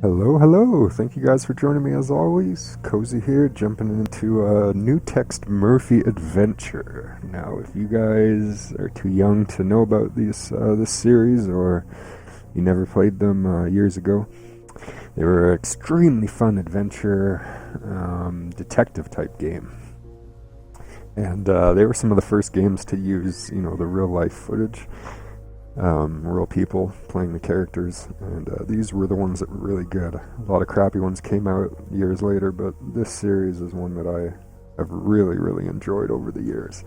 Hello, hello. Thank you guys for joining me as always. Cozy here, jumping into a new text Murphy adventure. Now, if you guys are too young to know about this series, or you never played them years ago, they were an extremely fun adventure detective type game. And they were some of the first games to use, the real life footage. Real people playing the characters, and these were the ones that were really good. A lot of crappy ones came out years later, but this series is one that I have really, really enjoyed over the years.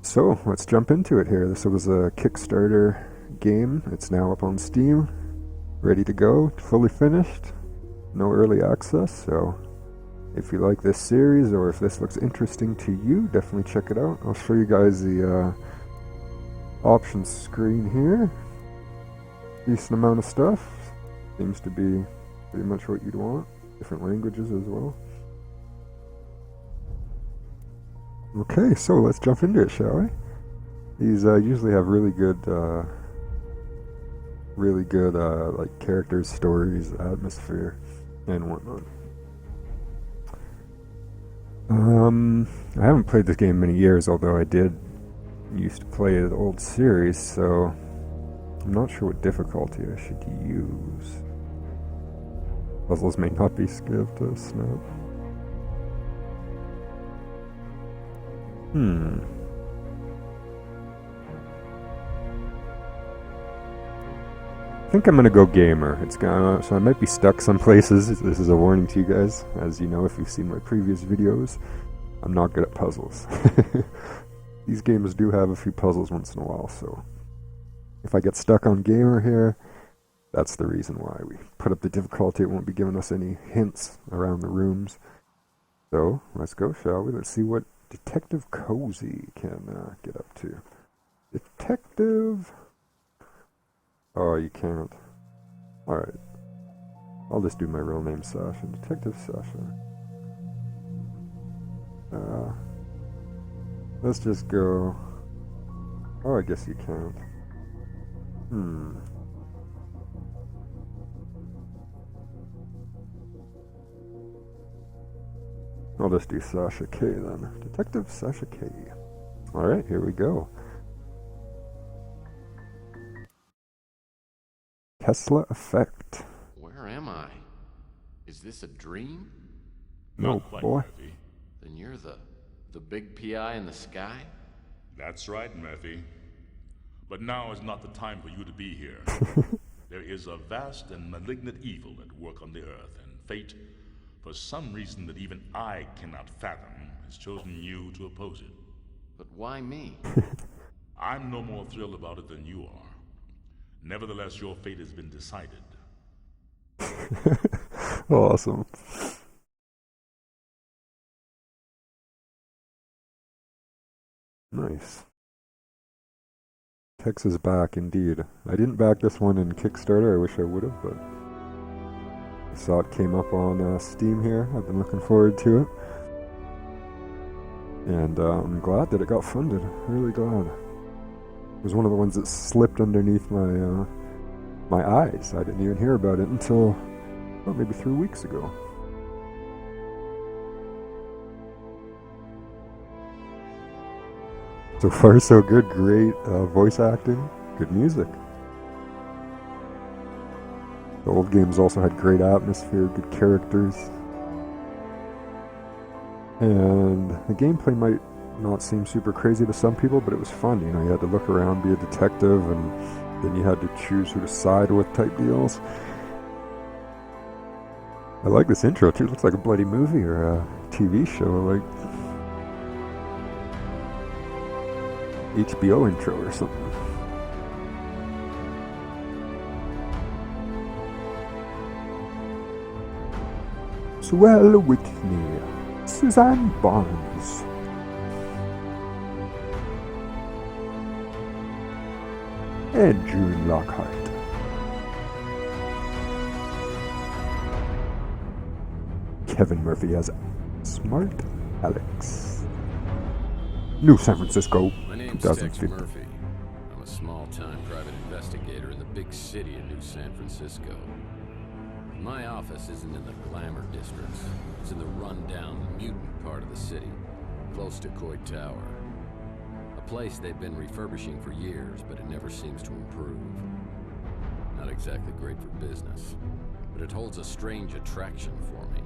So let's jump into it here. This was a Kickstarter game. It's now up on Steam, ready to go, fully finished, no early access. So if you like this series, or if this looks interesting to you, definitely check it out. I'll show you guys the options screen here. Decent amount of stuff. Seems to be pretty much what you'd want. Different languages as well. Okay, so let's jump into it, shall we? These usually have really good like characters, stories, atmosphere, and whatnot. I haven't played this game in many years, although I used to play the old series, so I'm not sure what difficulty I should use. Puzzles may not be skipped. Snap. I think I'm gonna go gamer. So I might be stuck some places. This is a warning to you guys. As you know, if you've seen my previous videos, I'm not good at puzzles. These games do have a few puzzles once in a while, so if I get stuck on gamer here, that's the reason why. We put up the difficulty. It won't be giving us any hints around the rooms. So let's go, shall we? Let's see what Detective Cozy can get up to. Detective. Oh, you can't. Alright. I'll just do my real name, Sasha. Detective Sasha. Let's just go. Oh, I guess you can't. I'll just do Sasha K then. Detective Sasha K. Alright, here we go. Tesla effect. Where am I? Is this a dream? No, boy. Murphy. Then you're the big PI in the sky? That's right, Murphy. But now is not the time for you to be here. There is a vast and malignant evil at work on the earth, and fate, for some reason that even I cannot fathom, has chosen you to oppose it. But why me? I'm no more thrilled about it than you are. Nevertheless, your fate has been decided. Awesome. Nice. Tex is back, indeed. I didn't back this one in Kickstarter. I wish I would have, but I saw it came up on Steam here. I've been looking forward to it. And I'm glad that it got funded. Really glad. It was one of the ones that slipped underneath my eyes. I didn't even hear about it until, maybe 3 weeks ago. So far, so good. Great voice acting, good music. The old games also had great atmosphere, good characters. And the gameplay might not seem super crazy to some people, but it was fun. You had to look around, be a detective, and then you had to choose who to side with type deals. I like this intro too. It looks like a bloody movie or a TV show, like HBO intro or something. Swell Whitney, Suzanne Barnes, and June Lockhart. Kevin Murphy as Smart Alex. New San Francisco, My name's Tex 2015. Murphy. I'm a small-time private investigator in the big city of New San Francisco. My office isn't in the glamour districts. It's in the run-down, mutant part of the city, close to Coit Tower. A place they've been refurbishing for years, but it never seems to improve. Not exactly great for business, but it holds a strange attraction for me.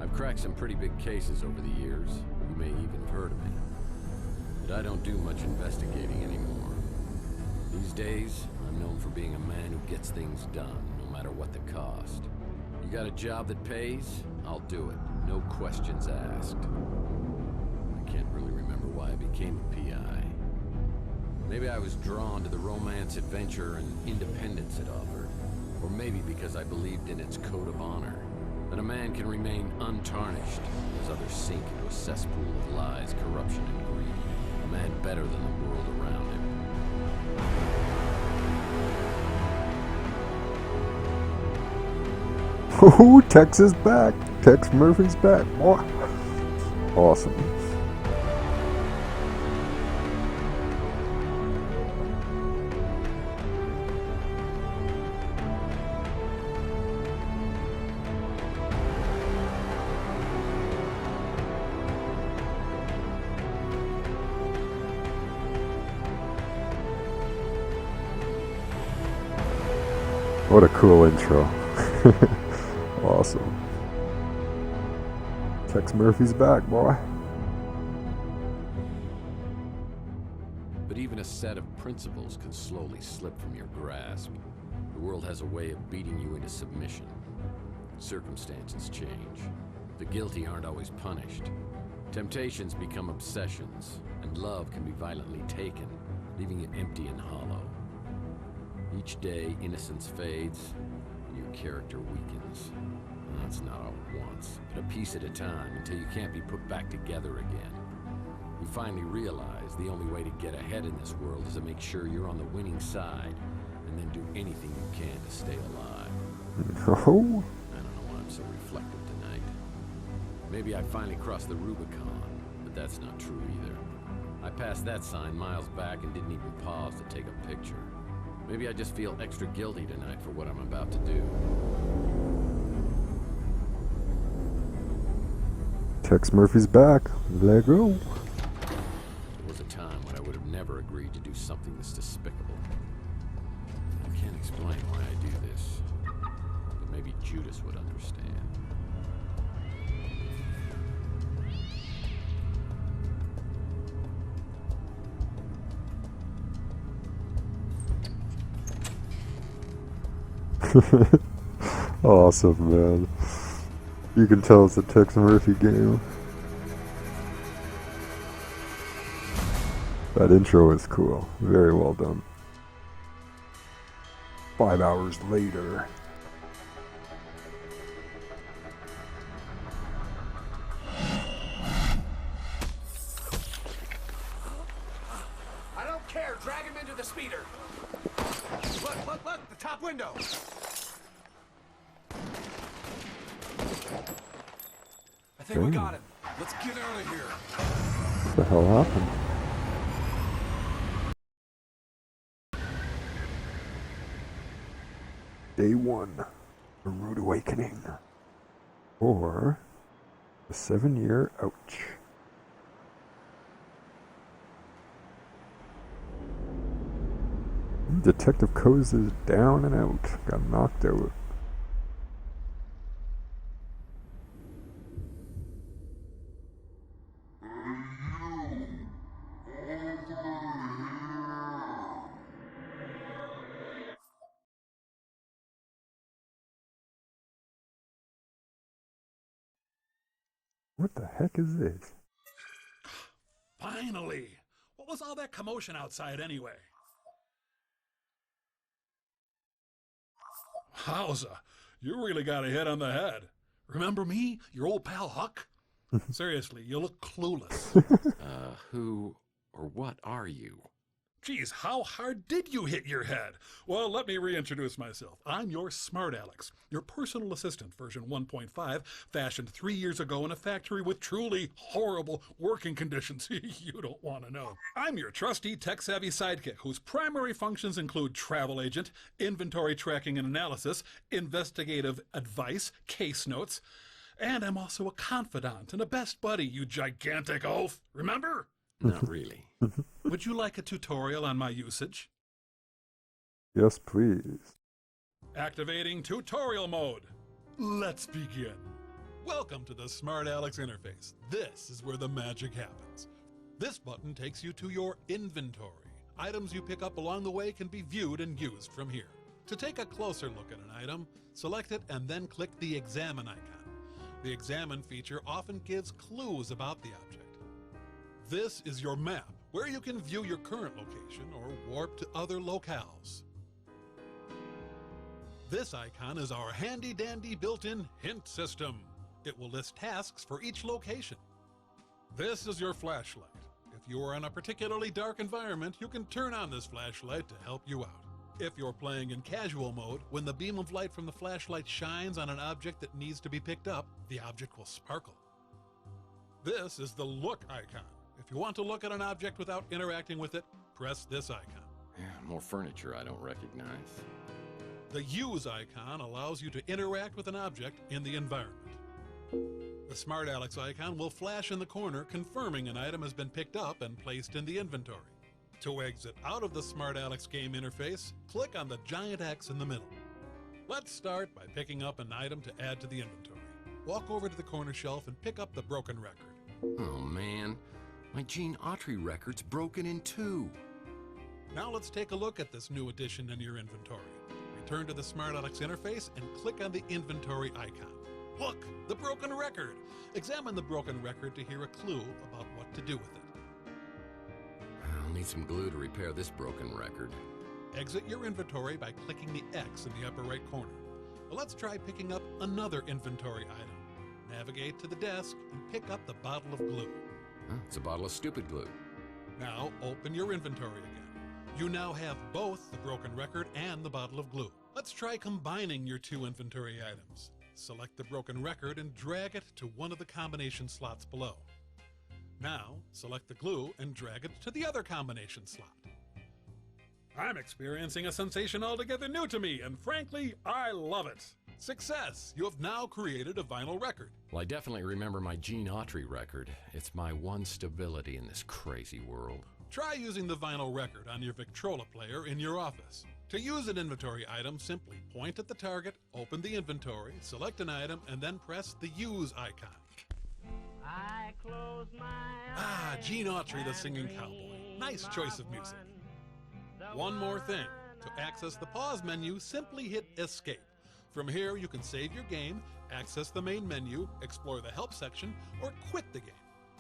I've cracked some pretty big cases over the years. You may even have heard of me. But I don't do much investigating anymore. These days, I'm known for being a man who gets things done, no matter what the cost. You got a job that pays? I'll do it. No questions asked. I can't really remember why I became a PI. Maybe I was drawn to the romance, adventure, and independence it offered. Or maybe because I believed in its code of honor. That a man can remain untarnished as others sink into a cesspool of lies, corruption, and greed. A man better than the world around him. Oh, Tex is back. Tex Murphy's back. Boy. Awesome. What a cool intro. Awesome. Tex Murphy's back, boy. But even a set of principles can slowly slip from your grasp. The world has a way of beating you into submission. Circumstances change. The guilty aren't always punished. Temptations become obsessions, and love can be violently taken, leaving it empty and hollow. Each day, innocence fades, and your character weakens. That's not all at once, but a piece at a time until you can't be put back together again. You finally realize the only way to get ahead in this world is to make sure you're on the winning side, and then do anything you can to stay alive. Oh. I don't know why I'm so reflective tonight. Maybe I finally crossed the Rubicon, but that's not true either. I passed that sign miles back and didn't even pause to take a picture. Maybe I just feel extra guilty tonight for what I'm about to do. Tex Murphy's back. Let go. There was a time when I would have never agreed to do something this despicable. I can't explain why I do this, but maybe Judas would understand. Awesome, man. You can tell it's a Tex Murphy game. That intro is cool. Very well done. 5 hours later. I don't care. Drag him into the speeder. Look, the top window. I think we got him. Let's get out of here. What the hell happened? Day 1. A rude awakening. Or a 7-year ouch. Detective Kozzy is down and out. Got knocked out. What the heck is this? Finally! What was all that commotion outside anyway? Wowza, you really got a hit on the head. Remember me, your old pal Huck? Seriously, you look clueless. Who or what are you? Geez, how hard did you hit your head? Well, let me reintroduce myself. I'm your Smart Alex, your personal assistant, version 1.5, fashioned 3 years ago in a factory with truly horrible working conditions. You don't want to know. I'm your trusty, tech-savvy sidekick whose primary functions include travel agent, inventory tracking and analysis, investigative advice, case notes, and I'm also a confidant and a best buddy, you gigantic oaf. Remember? Not really. Would you like a tutorial on my usage? Yes, please. Activating tutorial mode. Let's begin. Welcome to the Smart Alex interface. This is where the magic happens. This button takes you to your inventory. Items you pick up along the way can be viewed and used from here. To take a closer look at an item, select it and then click the Examine icon. The Examine feature often gives clues about the object. This is your map, where you can view your current location or warp to other locales. This icon is our handy-dandy built-in hint system. It will list tasks for each location. This is your flashlight. If you are in a particularly dark environment, you can turn on this flashlight to help you out. If you're playing in casual mode, when the beam of light from the flashlight shines on an object that needs to be picked up, the object will sparkle. This is the Look icon. If you want to look at an object without interacting with it, press this icon. More furniture I don't recognize. The Use icon allows you to interact with an object in the environment. The Smart Alex icon will flash in the corner, confirming an item has been picked up and placed in the inventory. To exit out of the Smart Alex game interface, click on the giant X in the middle. Let's start by picking up an item to add to the inventory. Walk over to the corner shelf and pick up the broken record. Oh man, my Gene Autry record's broken in two. Now let's take a look at this new addition in your inventory. Return to the Smart Alex interface and click on the inventory icon. Look, the broken record. Examine the broken record to hear a clue about what to do with it. I'll need some glue to repair this broken record. Exit your inventory by clicking the X in the upper right corner. Well, let's try picking up another inventory item. Navigate to the desk and pick up the bottle of glue. It's a bottle of stupid glue. Now open your inventory again. You now have both the broken record and the bottle of glue. Let's try combining your two inventory items. Select the broken record and drag it to one of the combination slots below. Now, select the glue and drag it to the other combination slot. I'm experiencing a sensation altogether new to me, and frankly, I love it. Success! You have now created a vinyl record. Well, I definitely remember my Gene Autry record. It's my one stability in this crazy world. Try using the vinyl record on your Victrola player in your office. To use an inventory item, simply point at the target, open the inventory, select an item, and then press the Use icon. I close my eyes. Gene Autry, the singing cowboy. Nice choice of music. One more thing. To access the pause menu, simply hit Escape. From here, you can save your game, access the main menu, explore the help section, or quit the game.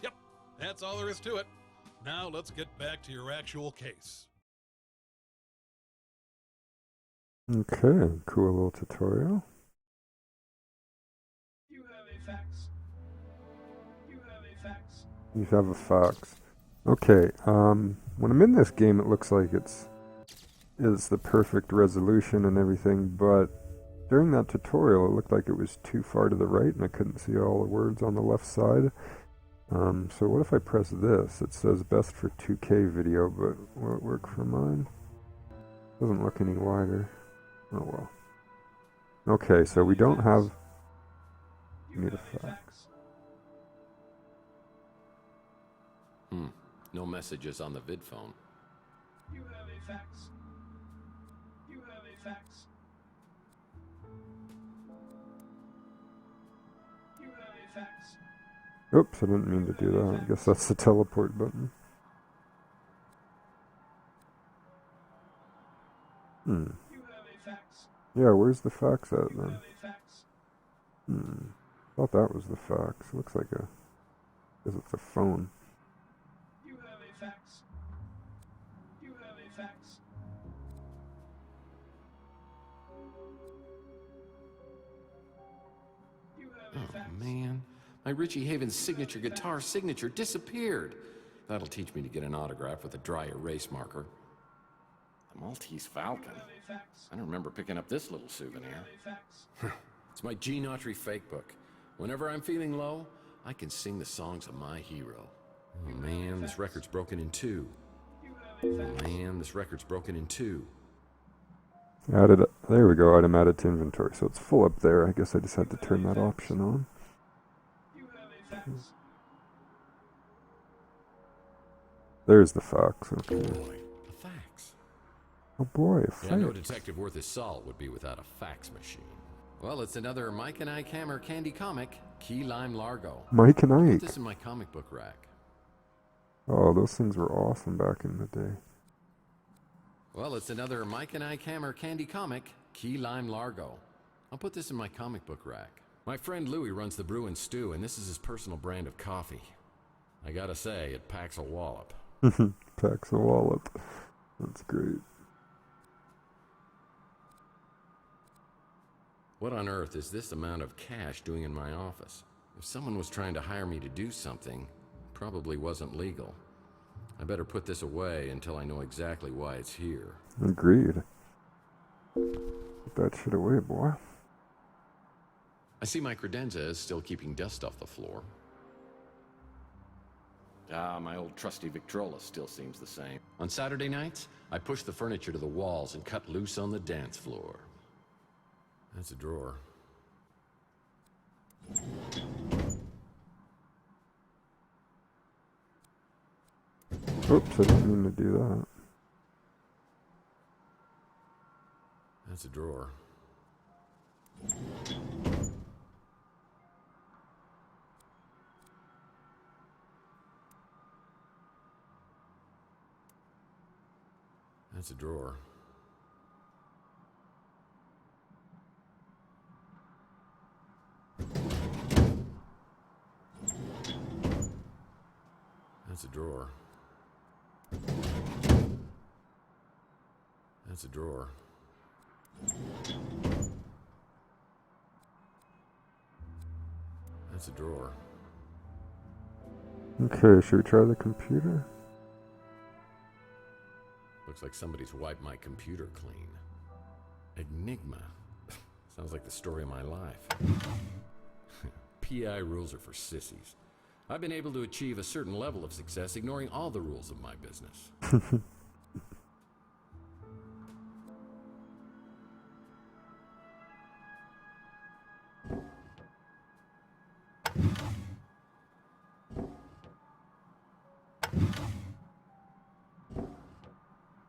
Yep, that's all there is to it. Now let's get back to your actual case. Okay, cool little tutorial. You have a fax. You have a fax. You have a fax. Okay, when I'm in this game, it looks like it's the perfect resolution and everything, but during that tutorial, it looked like it was too far to the right, and I couldn't see all the words on the left side. So what if I press this? It says best for 2K video, but will it work for mine? Doesn't look any wider. Oh well. Okay, so we don't have... We need a fax. No messages on the vid phone. You have a fax. You have a fax. You have a fax. Oops, I didn't mean to do that. I guess that's the teleport button. You have a fax. Yeah, where's the fax at You then? have a fax. Thought that was the fax. Looks like a... Guess it's a phone. You have a fax. You have a fax. You have a fax. Oh man, my Richie Havens signature guitar signature disappeared. That'll teach me to get an autograph with a dry erase marker. Maltese Falcon? I don't remember picking up this little souvenir. It's my Gene Autry fake book. Whenever I'm feeling low, I can sing the songs of my hero. Oh man, this record's broken in two. Oh man, this record's broken in two. Added. There we go. Item added to inventory. So it's full up there. I guess I just had to turn that option on. There's the fax. Okay. Boy, a fax. Oh boy, a fax. Yeah, no detective worth his salt would be without a fax machine. Well, it's another Mike and Ike Hammer candy comic, Key Lime Largo. Mike and Put Ike. this in my comic book rack. Oh, those things were awesome back in the day. Well, it's another Mike and Ike Hammer candy comic, Key Lime Largo. I'll put this in my comic book rack. My friend Louie runs the Brew and Stew, and this is his personal brand of coffee. I gotta say, it packs a wallop. Packs a wallop. That's great. What on earth is this amount of cash doing in my office? If someone was trying to hire me to do something, it probably wasn't legal. I better put this away until I know exactly why it's here. Agreed. Put that shit away, boy. I see my credenza is still keeping dust off the floor. Ah, my old trusty Victrola still seems the same. On Saturday nights, I push the furniture to the walls and cut loose on the dance floor. That's a drawer. Oops, I didn't mean to do that. That's a drawer. That's a drawer. That's a drawer. That's a drawer. That's a drawer. Okay, should we try the computer? Looks like somebody's wiped my computer clean. Enigma. Sounds like the story of my life. PI rules are for sissies. I've been able to achieve a certain level of success ignoring all the rules of my business.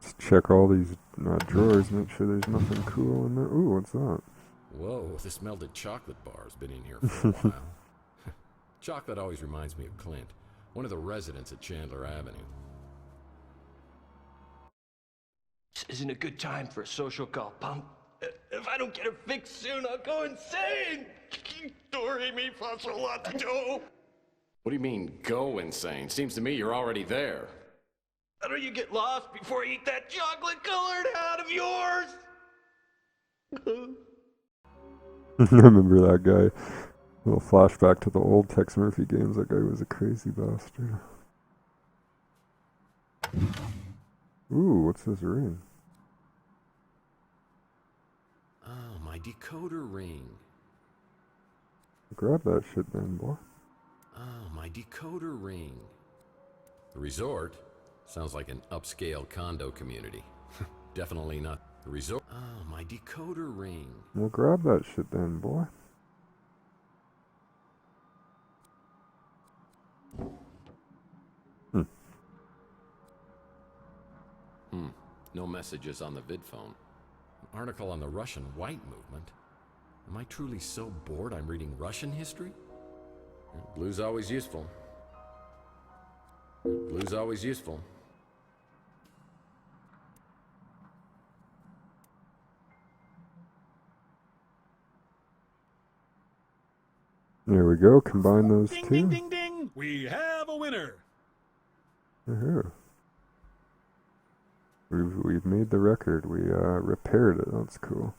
Let's check all these drawers, make sure there's nothing cool in there. Ooh, what's that? Whoa, this melted chocolate bar's been in here for a while. Chocolate always reminds me of Clint, one of the residents at Chandler Avenue. This isn't a good time for a social call, punk. If I don't get it fixed soon, I'll go insane! Dory me fasolato! What do you mean, go insane? Seems to me you're already there. How do you get lost before I eat that chocolate-colored hat of yours? I remember that guy. A little flashback to the old Tex Murphy games. That guy was a crazy bastard. Ooh, what's this ring? Oh, my decoder ring. Grab that shit then, boy. Oh, my decoder ring. The resort sounds like an upscale condo community. Definitely not the resort. Oh, my decoder ring. Well, grab that shit then, boy. No messages on the vid phone. An article on the Russian white movement. Am I truly so bored I'm reading Russian history? Blue's always useful. Blue's always useful. There we go. Combine those Ding, two. ding, ding, ding! We have a winner! Woohoo. We've made the record. We repaired it. That's cool.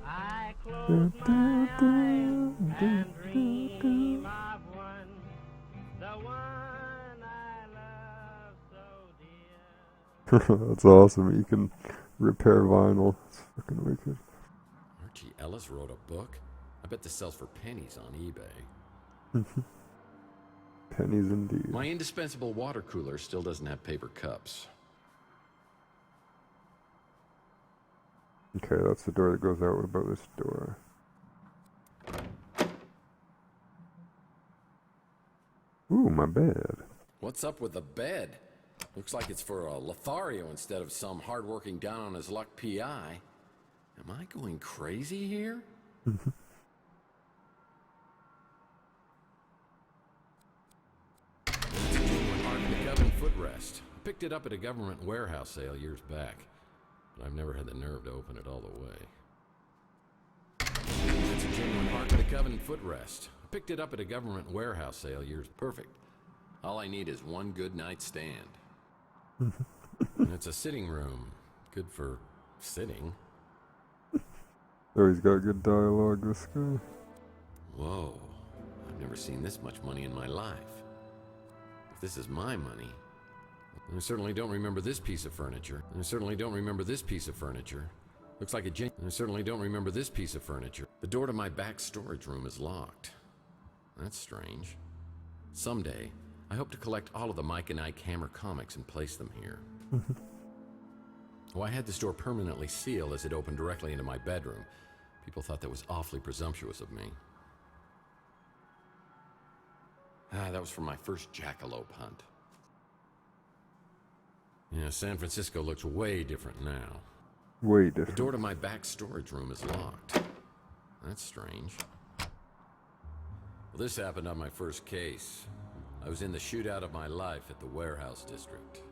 I close my eyes and dream of one, the one I love. That's awesome. You can repair vinyl. It's fucking wicked. Archie Ellis wrote a book? I bet this sells for pennies on eBay. Pennies indeed. My indispensable water cooler still doesn't have paper cups. Okay, that's the door that goes out. What about this door? Ooh, my bed. What's up with the bed? Looks like it's for a Lothario instead of some hard-working down-on-his-luck PI. Am I going crazy here? It's a genuine Ark of the Covenant footrest. I picked it up at a government warehouse sale years back, but I've never had the nerve to open it all the way. It's a genuine Ark of the Covenant footrest. I picked it up at a government warehouse sale years. Perfect. All I need is one good night's stand. And it's a sitting room. Good for sitting. Oh, he's got good dialogue, this guy. Whoa. I've never seen this much money in my life. If this is my money, I certainly don't remember this piece of furniture. I certainly don't remember this piece of furniture. Looks like I certainly don't remember this piece of furniture. The door to my back storage room is locked. That's strange. Someday, I hope to collect all of the Mike and Ike Hammer comics and place them here. Oh, I had this door permanently sealed as it opened directly into my bedroom. People thought that was awfully presumptuous of me. That was from my first jackalope hunt. Yeah, San Francisco looks way different now. Way The different. door to my back storage room is locked. That's strange. Well, this happened on my first case. I was in the shootout of my life at the warehouse district.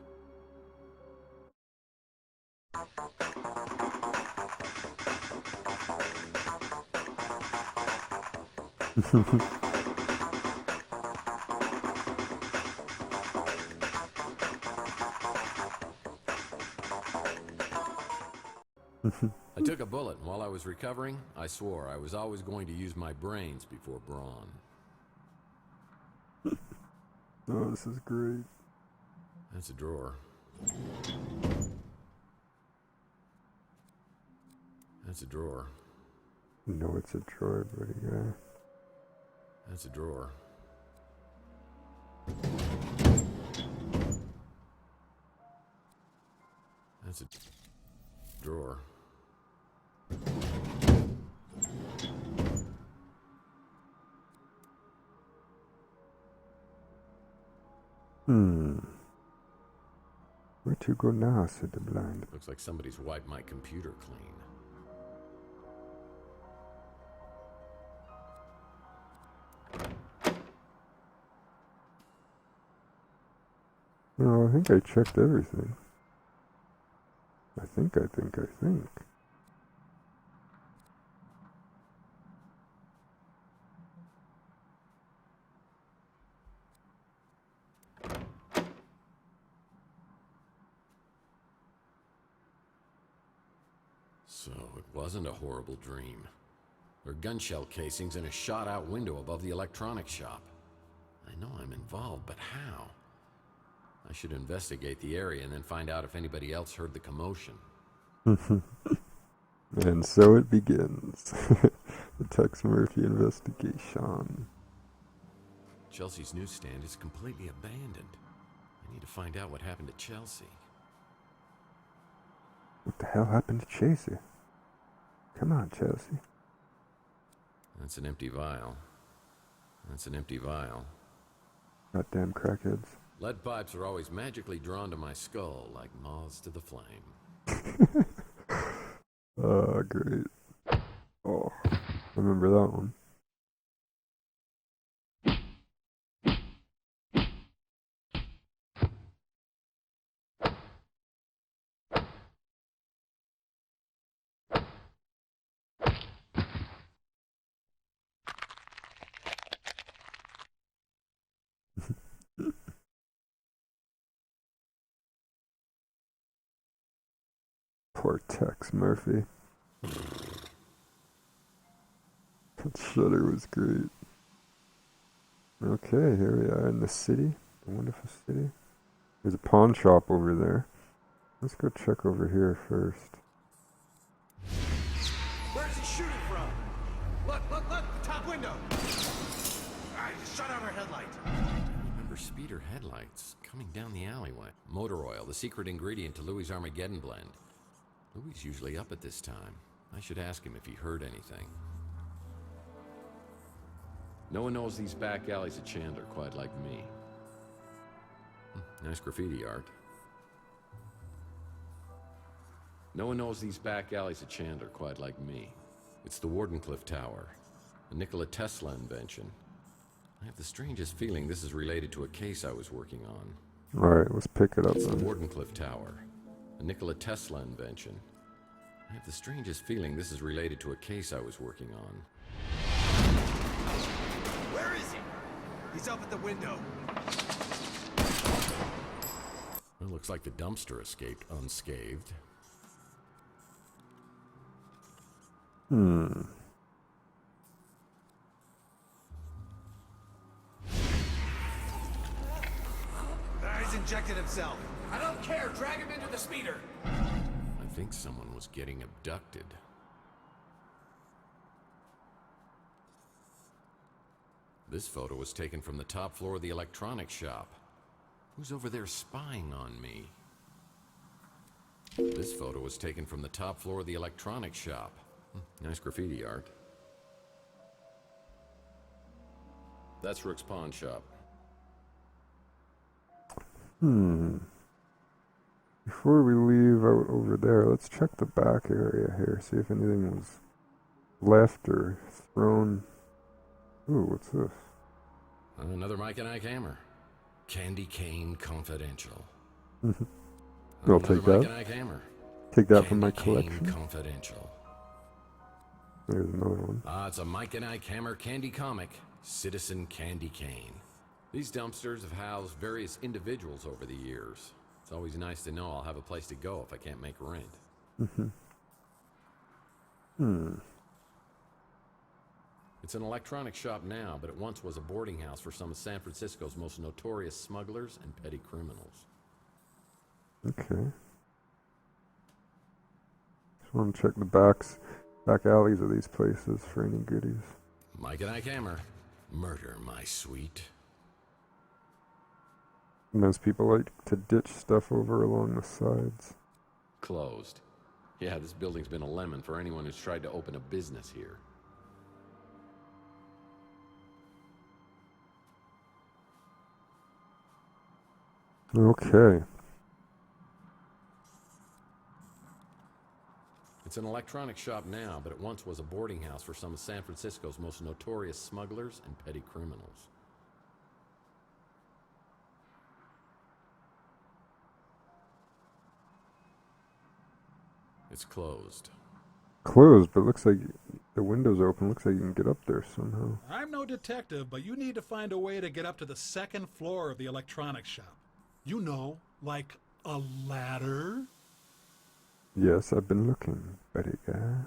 I took a bullet, and while I was recovering, I swore I was always going to use my brains before brawn. Oh, this is great. That's a drawer. That's a drawer. No, it's a drawer, buddy guy. That's a drawer. That's a drawer. Where to go now, said the blind. Looks like somebody's wiped my computer clean. No, I think I checked everything. I think. So it wasn't a horrible dream. There are gun shell casings in a shot-out window above the electronics shop. I know I'm involved, but how? I should investigate the area and then find out if anybody else heard the commotion. And so it begins. The Tex Murphy investigation. Chelsea's newsstand is completely abandoned. I need to find out what happened to Chelsea. What the hell happened to Chelsea? Come on, Chelsea. That's an empty vial. That's an empty vial. Goddamn crackheads. Lead pipes are always magically drawn to my skull like moths to the flame. Oh, great. Oh, I remember that one. Poor Tex Murphy. That shutter was great. Okay, here we are in the city. The wonderful city. There's a pawn shop over there. Let's go check over here first. Where's he shooting from? Look, the top window. I just shut out our headlight. Remember speeder headlights coming down the alleyway. Motor oil, the secret ingredient to Louis' Armageddon blend. Louis usually up at this time. I should ask him if he heard anything. No one knows these back alleys at Chandler quite like me. Nice graffiti art. No one knows these back alleys at Chandler quite like me. It's the Wardenclyffe Tower, a Nikola Tesla invention. I have the strangest feeling this is related to a case I was working on. Alright, let's pick it up It's the then. Wardenclyffe Tower, a Nikola Tesla invention. I have the strangest feeling this is related to a case I was working on. Where is he? He's up at the window. It looks like the dumpster escaped unscathed. He's injected himself. I don't care. Drag him into the speeder. I think someone was getting abducted. This photo was taken from the top floor of the electronics shop. Who's over there spying on me? This photo was taken from the top floor of the electronics shop. Nice graffiti art. That's Rook's pawn shop. Before we leave out over there, let's check the back area here, see if anything was left or thrown. Ooh, what's this? Another Mike and Ike hammer. Candy Cane Confidential. I'll take Another Mike that. and Ike hammer. Take that from my Candy Cane collection. Confidential. There's another one. It's a Mike and Ike hammer candy comic, Citizen Candy Cane. These dumpsters have housed various individuals over the years. It's always nice to know I'll have a place to go if I can't make rent. It's an electronics shop now, but it once was a boarding house for some of San Francisco's most notorious smugglers and petty criminals. Okay. Just want to check the back alleys of these places for any goodies. Mike and Ike hammer. Murder, my sweet. And those people like to ditch stuff over along the sides. Closed. Yeah, this building's been a lemon for anyone who's tried to open a business here. Okay. It's an electronics shop now, but it once was a boarding house for some of San Francisco's most notorious smugglers and petty criminals. It's closed. Closed, but looks like the window's open. Looks like you can get up there somehow. I'm no detective, but you need to find a way to get up to the second floor of the electronics shop. You know, like a ladder. Yes, I've been looking, Betty guy.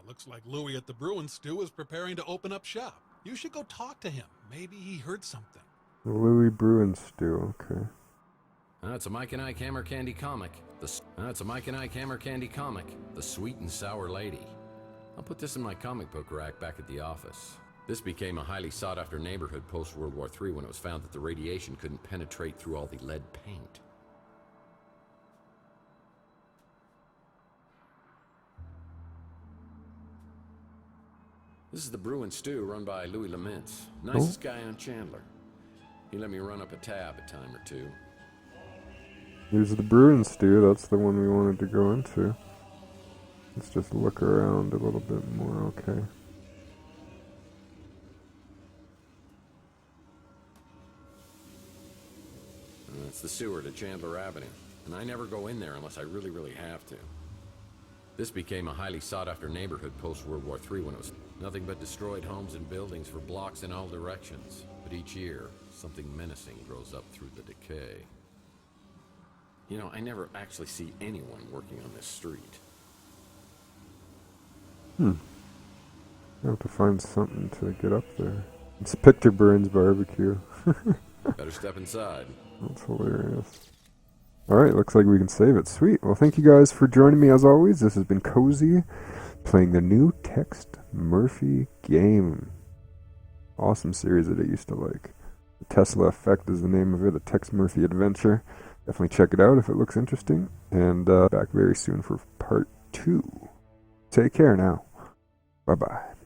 Looks like Louis at the Bruin Stew is preparing to open up shop. You should go talk to him. Maybe he heard something. Louis Bruin Stew, okay. It's a Mike and Ike hammer candy comic. It's a Mike and Ike hammer candy comic, The Sweet and Sour Lady. I'll put this in my comic book rack back at the office. This became a highly sought-after neighborhood post-World War III when it was found that the radiation couldn't penetrate through all the lead paint. This is the Bruin Stew run by Louis Lamintz. Nicest guy on Chandler. He let me run up a tab a time or two. Here's the Bruin Stew. That's the one we wanted to go into. Let's just look around a little bit more, okay. It's the sewer to Chandler Avenue, and I never go in there unless I really, really have to. This became a highly sought-after neighborhood post-World War III when it was nothing but destroyed homes and buildings for blocks in all directions. But each year, something menacing grows up through the decay. You know, I never actually see anyone working on this street. I have to find something to get up there. It's Pictor Burns Barbecue. Better step inside. That's hilarious. Alright, looks like we can save it. Sweet. Well, thank you guys for joining me as always. This has been Cozy, playing the new Text Murphy game. Awesome series that I used to like. The Tesla Effect is the name of it, a Text Murphy adventure. Definitely check it out if it looks interesting. And back very soon for part 2. Take care now. Bye-bye.